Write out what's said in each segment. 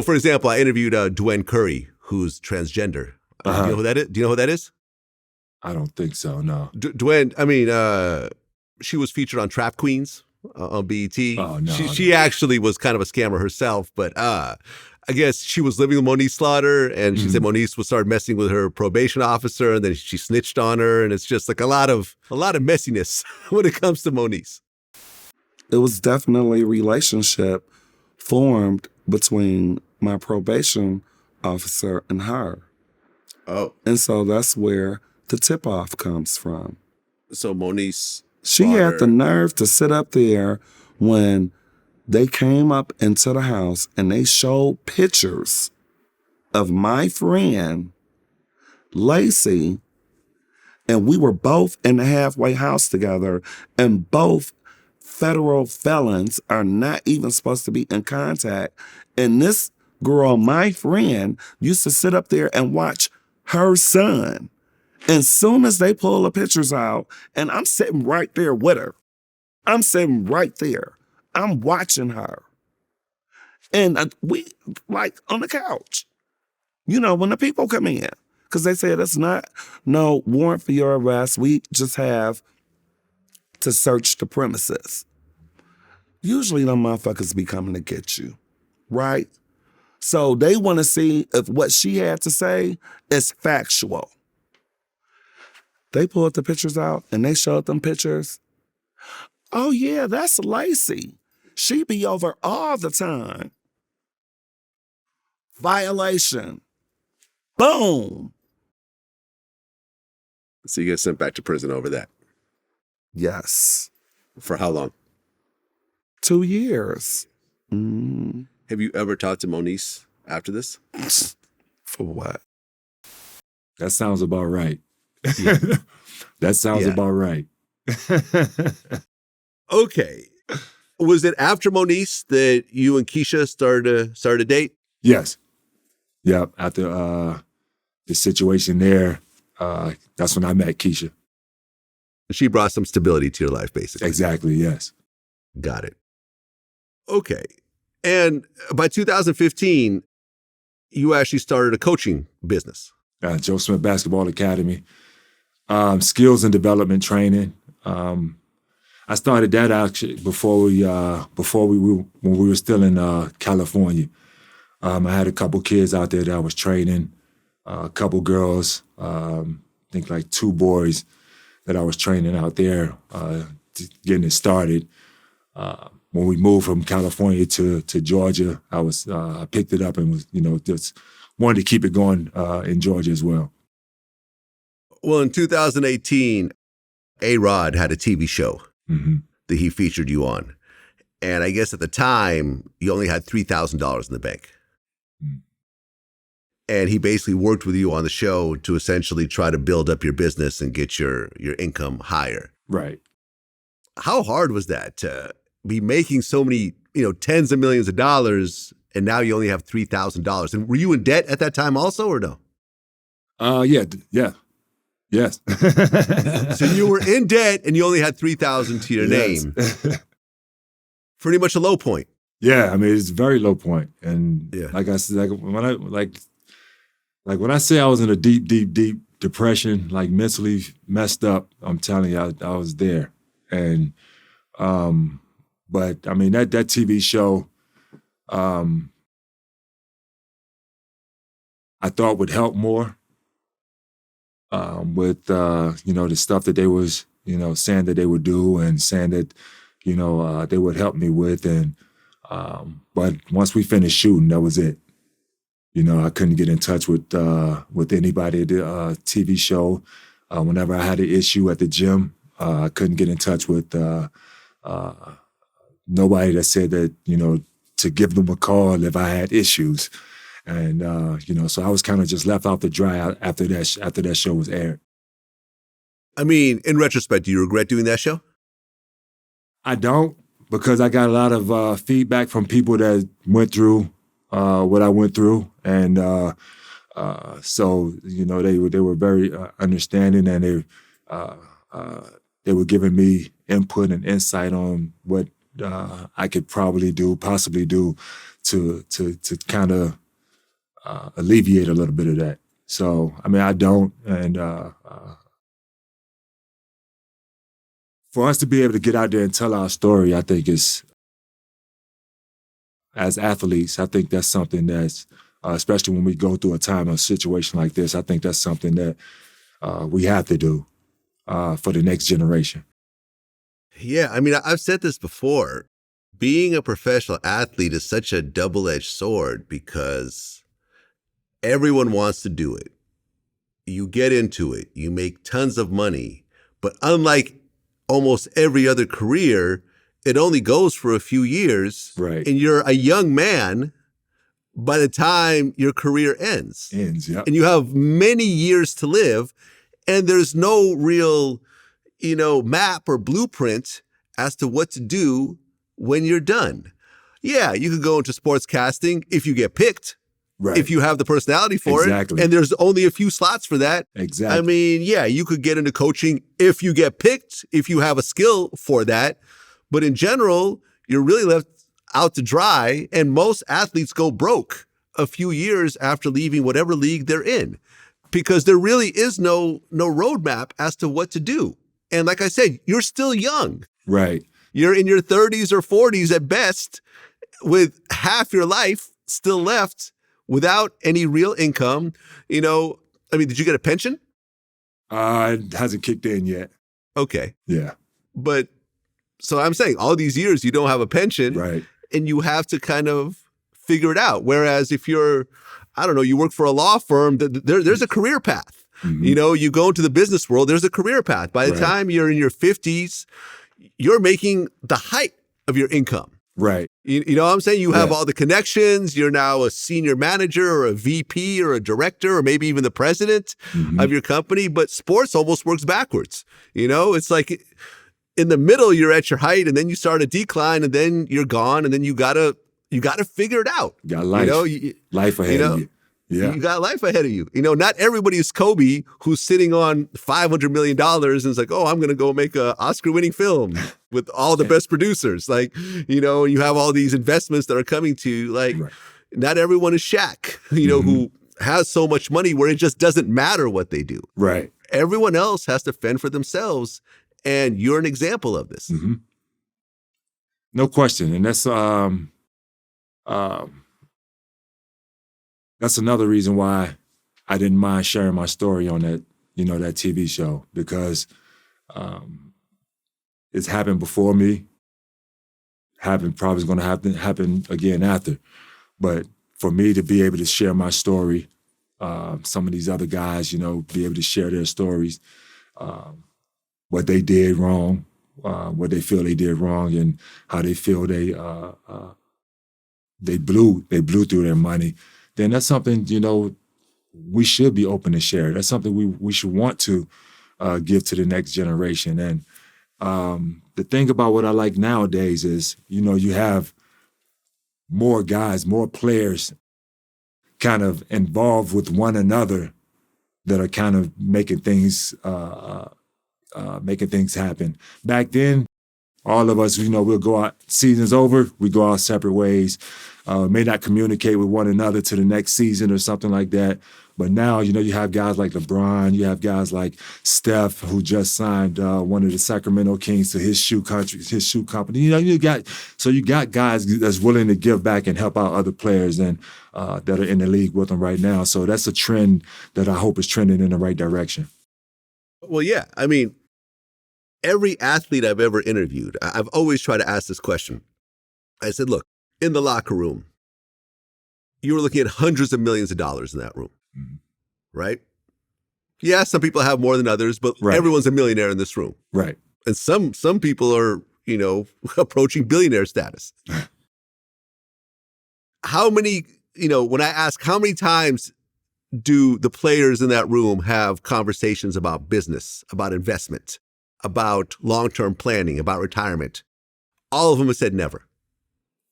For example, I interviewed Dwen Curry, who's transgender. Do you know who that is? Do you know who that is? I don't think so, no. Dwen, she was featured on Trap Queens on BET. Oh, no. She actually was kind of a scammer herself, but I guess she was living with Moniece Slaughter, and she said Moniece would start messing with her probation officer, and then she snitched on her, and it's just like a lot of messiness when it comes to Moniece. It was definitely a relationship formed between my probation officer and her. Oh. And so that's where the tip-off comes from. So Moniece She had the nerve to sit up there when they came up into the house and they showed pictures of my friend, Lacey, and we were both in the halfway house together, and both federal felons are not even supposed to be in contact. And this girl, my friend, used to sit up there and watch her son. And soon as they pull the pictures out, and I'm sitting right there with her. I'm sitting right there. I'm watching her. And we, like, on the couch. When the people come in. Because they said it's not no warrant for your arrest. We just have to search the premises. Usually them motherfuckers be coming to get you, right? So they want to see if what she had to say is factual. They pulled the pictures out and they showed them pictures. Oh yeah, that's Lacey. She be over all the time. Violation. Boom. So you get sent back to prison over that? Yes. For how long? 2 years. Have you ever talked to Moniece after this? For what? That sounds about right. Yeah. That sounds about right. Okay. Was it after Moniece that you and Keisha started a date? Yes. Yeah. After the situation there, that's when I met Keisha. She brought some stability to your life, basically. Exactly, yes. Got it. Okay. And by 2015, you actually started a coaching business. Joe Smith Basketball Academy. Skills and development training. I started that actually when we were still in California. I had a couple kids out there that I was training, a couple girls, I think like 2 boys that I was training out there, getting it started. When we moved from California to Georgia, I picked it up and was, just wanted to keep it going in Georgia as well. Well, in 2018, A-Rod had a TV show that he featured you on. And I guess at the time, you only had $3,000 in the bank. And he basically worked with you on the show to essentially try to build up your business and get your income higher. Right. How hard was that to be making so many, tens of millions of dollars, and now you only have $3,000? And were you in debt at that time also, or no? Yeah. Yes. So you were in debt and you only had $3,000 to your name. Pretty much a low point. Yeah, I mean, it's a very low point. And like I said, when I say I was in a deep depression, like mentally messed up, I'm telling you, I was there. And but I mean that TV show I thought would help more. With the stuff that they was saying that they would do and saying that they would help me with, and but once we finished shooting, that was it. I couldn't get in touch with anybody at the TV show. Whenever I had an issue at the gym, I couldn't get in touch with nobody that said that to give them a call if I had issues. And, so I was kind of just left out to dry after that show was aired. I mean, in retrospect, do you regret doing that show? I don't, because I got a lot of feedback from people that went through what I went through. And so, they were very understanding, and they were giving me input and insight on what I could possibly do to kind of alleviate a little bit of that. So, I mean, I don't. And for us to be able to get out there and tell our story, I think as athletes, I think that's something that's, especially when we go through a situation like this, I think that's something that we have to do for the next generation. Yeah, I mean, I've said this before. Being a professional athlete is such a double-edged sword because everyone wants to do it. You get into it, you make tons of money, but unlike almost every other career, it only goes for a few years. Right. And you're a young man by the time your career ends. Yeah. And you have many years to live, and there's no real, map or blueprint as to what to do when you're done. Yeah, you could go into sports casting if you get picked. Right. If you have the personality for it, and there's only a few slots for that. Exactly. I mean, yeah, you could get into coaching if you get picked, if you have a skill for that. But in general, you're really left out to dry, and most athletes go broke a few years after leaving whatever league they're in because there really is no roadmap as to what to do. And like I said, you're still young. Right. You're in your 30s or 40s at best with half your life still left without any real income. I mean, did you get a pension? It hasn't kicked in yet. Okay. Yeah. But so I'm saying all these years you don't have a pension. Right. And you have to kind of figure it out. Whereas if you're, I don't know, you work for a law firm, there's a career path. Mm-hmm. You go into the business world, there's a career path. By the time you're in your 50s, you're making the height of your income. Right. You know what I'm saying? You have all the connections. You're now a senior manager or a VP or a director or maybe even the president of your company. But sports almost works backwards. It's like in the middle, you're at your height, and then you start a decline, and then you're gone, and then you gotta figure it out. You got life. Life ahead of you. Yeah. You got life ahead of you. Not everybody is Kobe who's sitting on $500 million and is like, oh, I'm going to go make an Oscar-winning film with all the best producers. Like, you have all these investments that are coming to you. Like, not everyone is Shaq, who has so much money where it just doesn't matter what they do. Right. Everyone else has to fend for themselves. And you're an example of this. Mm-hmm. No question. And that's another reason why I didn't mind sharing my story on that, that TV show, because it's happened before me, probably going to happen again after. But for me to be able to share my story, some of these other guys, be able to share their stories, what they did wrong, what they feel they did wrong, and how they feel they blew through their money, then that's something, we should be open to share. That's something we should want to give to the next generation. And the thing about what I like nowadays is, you have more guys, more players kind of involved with one another that are kind of making things happen. Back then, all of us, we'll go out, season's over, we go our separate ways, may not communicate with one another to the next season or something like that. But now, you have guys like LeBron, you have guys like Steph, who just signed one of the Sacramento Kings to his shoe company. You got guys that's willing to give back and help out other players and that are in the league with them right now. So that's a trend that I hope is trending in the right direction. Well, yeah. I mean, every athlete I've ever interviewed, I've always tried to ask this question. I said, look, in the locker room, you were looking at hundreds of millions of dollars in that room, right? Yeah, some people have more than others, but everyone's a millionaire in this room. Right. And some people are, approaching billionaire status. How many, when I ask how many times do the players in that room have conversations about business, about investment, about long-term planning, about retirement? All of them have said never.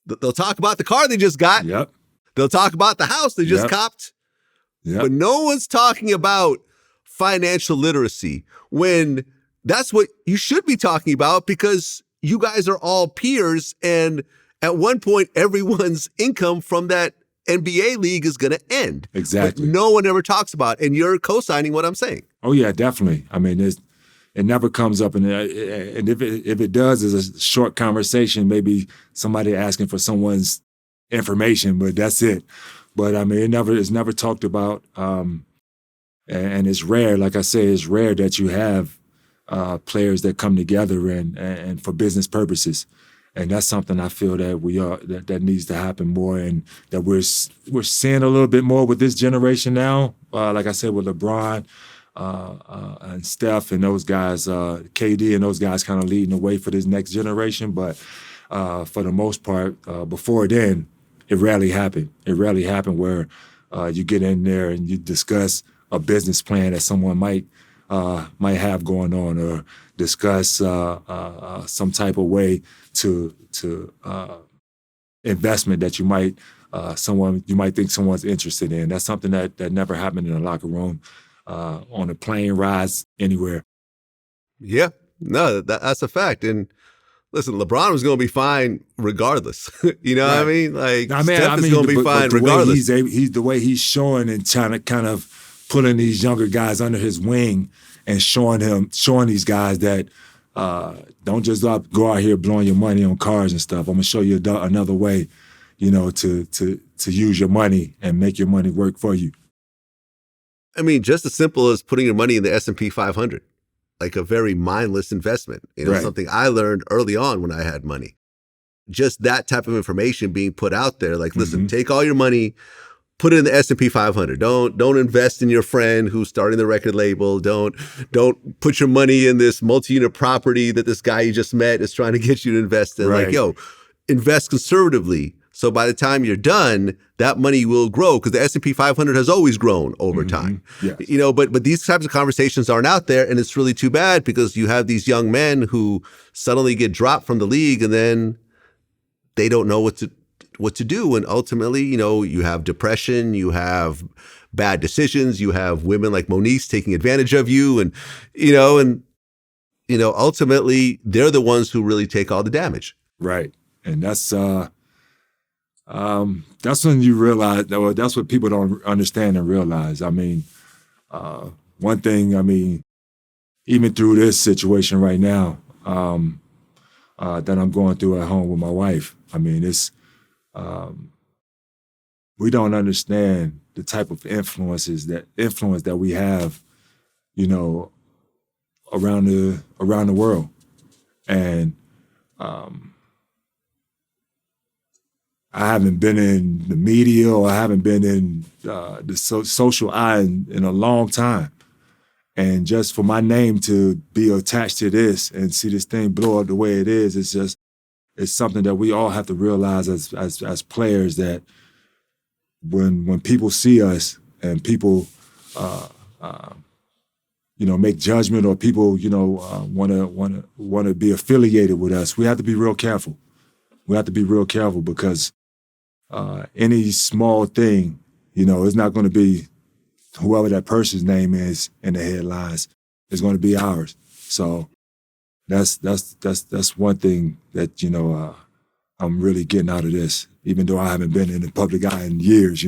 They'll talk about the car they just got. Yep. They'll talk about the house they just copped. Yep. But no one's talking about financial literacy when that's what you should be talking about, because you guys are all peers, and at one point, everyone's income from that NBA league is going to end. Exactly. But no one ever talks about it, and you're co-signing what I'm saying. Oh yeah, definitely. I mean, it never comes up, and if it does, it's a short conversation, maybe somebody asking for someone's information, but that's it. But I mean, it's never talked about, and it's rare. Like I say, it's rare that you have players that come together and for business purposes. And that's something I feel that that needs to happen more, and that we're seeing a little bit more with this generation now. Like I said, with LeBron and Steph and those guys, KD and those guys kind of leading the way for this next generation. But for the most part, before then, it rarely happened. It rarely happened where you get in there and you discuss a business plan that someone might have going on, or discuss some type of way to investment that you might think someone's interested in. That's something that never happened in a locker room, on a plane, rides, anywhere. Yeah, no, that's a fact. And listen, LeBron was going to be fine regardless. You know what I mean? Like, Steph is going to be fine regardless. The way he's showing and trying to kind of pulling these younger guys under his wing and showing these guys that don't just go out here blowing your money on cars and stuff. I'm gonna show you another way, to use your money and make your money work for you. I mean, just as simple as putting your money in the S&P 500, like a very mindless investment. Right. Something I learned early on when I had money. Just that type of information being put out there. Like, listen, take all your money, put it in the S&P 500. Don't invest in your friend who's starting the record label. Don't put your money in this multi-unit property that this guy you just met is trying to get you to invest in. Right. Like, invest conservatively. So by the time you're done, that money will grow, because the S&P 500 has always grown over time. Yes. But these types of conversations aren't out there, and it's really too bad, because you have these young men who suddenly get dropped from the league, and then they don't know what to do. And ultimately, you have depression, you have bad decisions, you have women like Moniece taking advantage of you. And, ultimately they're the ones who really take all the damage. Right. And that's when you realize, that's what people don't understand and realize. I mean, one thing, even through this situation right now, that I'm going through at home with my wife, it's, we don't understand the type of influence that we have, around the world. And I haven't been in the media, or I haven't been in the social eye in a long time. And just for my name to be attached to this and see this thing blow up the way it is, it's something that we all have to realize as players, that when people see us and people make judgment, or people want to be affiliated with us, we have to be real careful. We have to be real careful, because any small thing, it's not going to be whoever that person's name is in the headlines. It's going to be ours. So that's one thing that I'm really getting out of this, even though I haven't been in the public eye in years.